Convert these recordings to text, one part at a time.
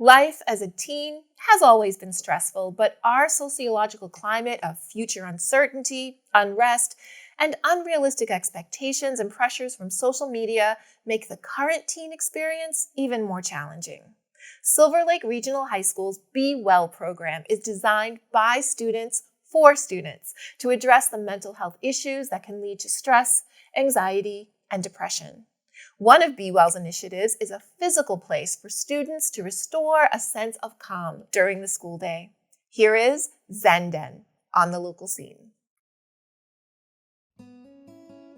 Life as a teen has always been stressful, but our sociological climate of future uncertainty, unrest, and unrealistic expectations and pressures from social media make the current teen experience even more challenging. Silverlake Regional High School's Be Well program is designed by students for students to address the mental health issues that can lead to stress, anxiety, and depression. One of Be Well's initiatives is a physical place for students to restore a sense of calm during the school day. Here is Zen Den on the local scene.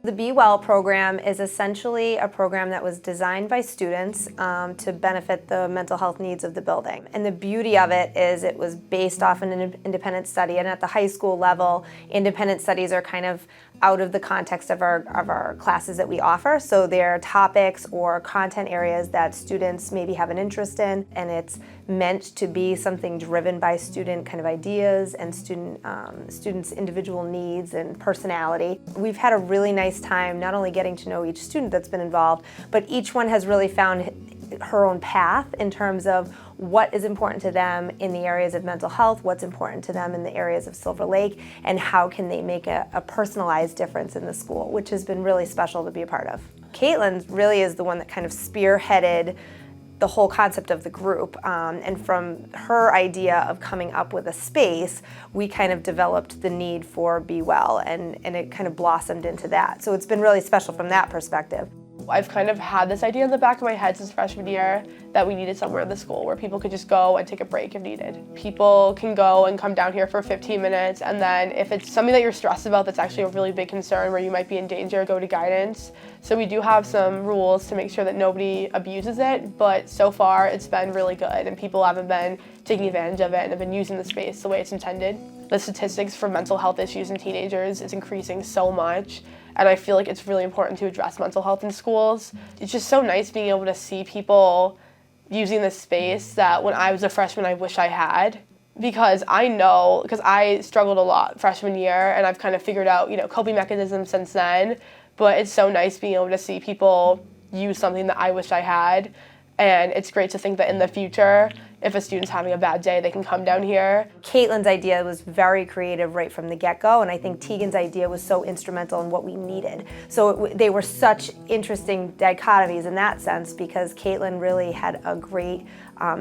The Be Well program is essentially a program that was designed by students to benefit the mental health needs of the building. And the beauty of it is it was based off an independent study, and at the high school level, independent studies are kind of out of the context of our classes that we offer. So they're topics or content areas that students maybe have an interest in, and it's meant to be something driven by student kind of ideas and students' individual needs and personality. We've had a really nice time not only getting to know each student that's been involved, but each one has really found her own path in terms of what is important to them in the areas of mental health, what's important to them in the areas of Silverlake, and how can they make a personalized difference in the school, which has been really special to be a part of. Caitlin really is the one that kind of spearheaded the whole concept of the group, and from her idea of coming up with a space, we kind of developed the need for Be Well, and it kind of blossomed into that. So it's been really special from that perspective. I've kind of had this idea in the back of my head since freshman year that we needed somewhere in the school where people could just go and take a break if needed. People can go and come down here for 15 minutes, and then if it's something that you're stressed about that's actually a really big concern where you might be in danger, go to guidance. So we do have some rules to make sure that nobody abuses it, but so far it's been really good and people haven't been taking advantage of it and have been using the space the way it's intended. The statistics for mental health issues in teenagers is increasing so much, and I feel like it's really important to address mental health in schools. It's just so nice being able to see people using this space that when I was a freshman I wish I had, because I struggled a lot freshman year and I've kind of figured out, coping mechanisms since then, but it's so nice being able to see people use something that I wish I had. And it's great to think that in the future, if a student's having a bad day, they can come down here. Caitlin's idea was very creative right from the get-go, and I think Tegan's idea was so instrumental in what we needed. So they were such interesting dichotomies in that sense, because Caitlin really had a great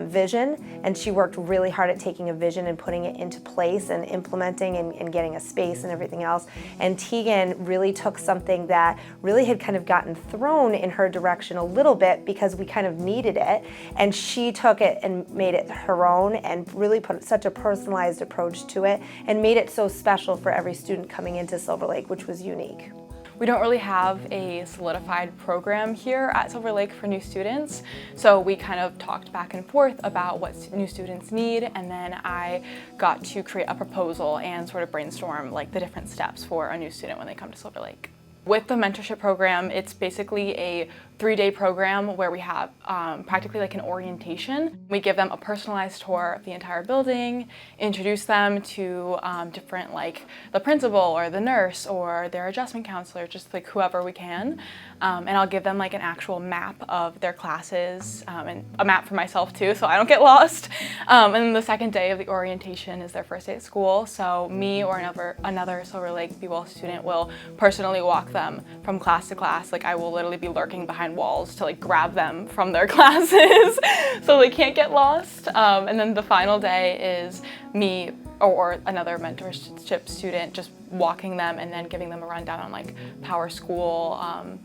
vision, and she worked really hard at taking a vision and putting it into place and implementing and getting a space and everything else. And Tegan really took something that really had kind of gotten thrown in her direction a little bit because we kind of needed it, and she took it and made it her own and really put such a personalized approach to it and made it so special for every student coming into Silverlake, which was unique. We don't really have a solidified program here at Silverlake for new students, so we kind of talked back and forth about what new students need, and then I got to create a proposal and sort of brainstorm the different steps for a new student when they come to Silverlake. With the mentorship program, it's basically a 3-day program where we have practically an orientation. We give them a personalized tour of the entire building, introduce them to different the principal or the nurse or their adjustment counselor, just whoever we can. And I'll give them an actual map of their classes and a map for myself too, so I don't get lost. And then the second day of the orientation is their first day at school. So me or another Silverlake Be Well student will personally walk them from class to class. I will literally be lurking behind walls to grab them from their classes so they can't get lost. And then the final day is me or another mentorship student just walking them and then giving them a rundown on Power School,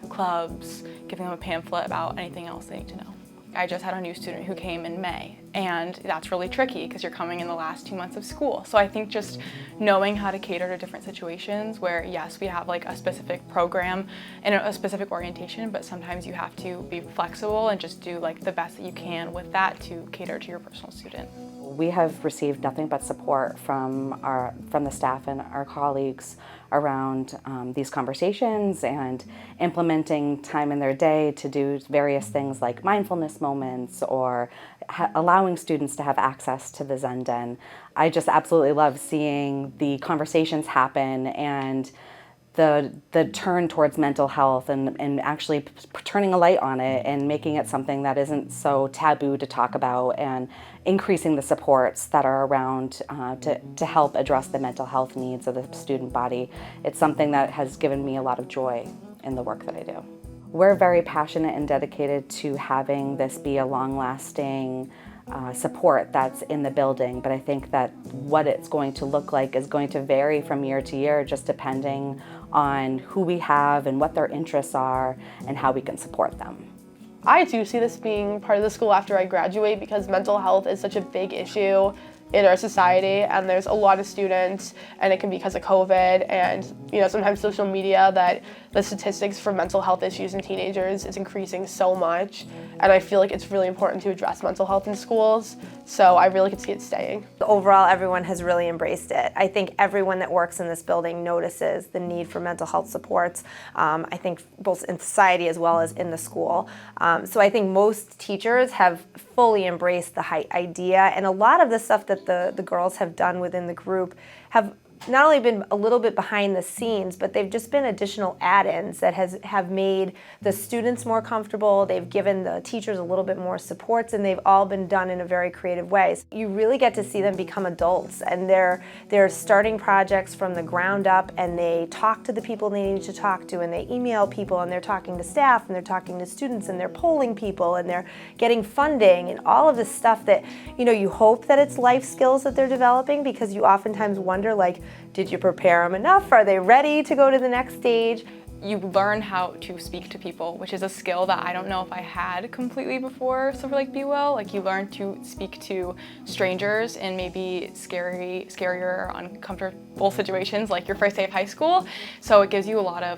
clubs, giving them a pamphlet about anything else they need to know. I just had a new student who came in May, and that's really tricky because you're coming in the last 2 months of school. So I think just knowing how to cater to different situations where, yes, we have a specific program and a specific orientation, but sometimes you have to be flexible and just do the best that you can with that to cater to your personal student. We have received nothing but support from the staff and our colleagues around these conversations and implementing time in their day to do various things like mindfulness moments or allowing students to have access to the Zen Den. I just absolutely love seeing the conversations happen and the turn towards mental health and actually turning a light on it and making it something that isn't so taboo to talk about, and increasing the supports that are around to help address the mental health needs of the student body. It's something that has given me a lot of joy in the work that I do. We're very passionate and dedicated to having this be a long-lasting support that's in the building, but I think that what it's going to look like is going to vary from year to year, just depending on who we have and what their interests are and how we can support them. I do see this being part of the school after I graduate, because mental health is such a big issue in our society, and there's a lot of students, and it can be because of COVID and sometimes social media, that the statistics for mental health issues in teenagers is increasing so much, and I feel like it's really important to address mental health in schools, so I really could see it staying. Overall, everyone has really embraced it. I think everyone that works in this building notices the need for mental health supports, I think both in society as well as in the school. So I think most teachers have fully embraced the idea, and a lot of the stuff that the girls have done within the group have not only been a little bit behind the scenes, but they've just been additional add-ins that have made the students more comfortable. They've given the teachers a little bit more supports, and they've all been done in a very creative way. So you really get to see them become adults, and they're starting projects from the ground up, and they talk to the people they need to talk to, and they email people, and they're talking to staff, and they're talking to students, and they're polling people, and they're getting funding, and all of this stuff that you hope that it's life skills that they're developing, because you oftentimes wonder, like, did you prepare them enough? Are they ready to go to the next stage? You learn how to speak to people, which is a skill that I don't know if I had completely before Silverlake Be Well. Like, you learn to speak to strangers in maybe scarier, uncomfortable situations, like your first day of high school. So it gives you a lot of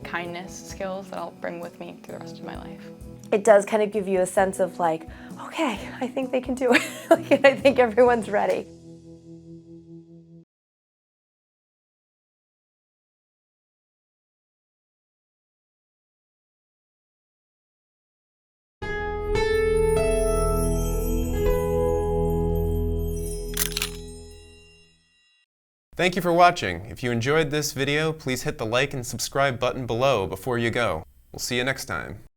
kindness skills that I'll bring with me through the rest of my life. It does kind of give you a sense of like, okay, I think they can do it. I think everyone's ready. Thank you for watching. If you enjoyed this video, please hit the like and subscribe button below before you go. We'll see you next time.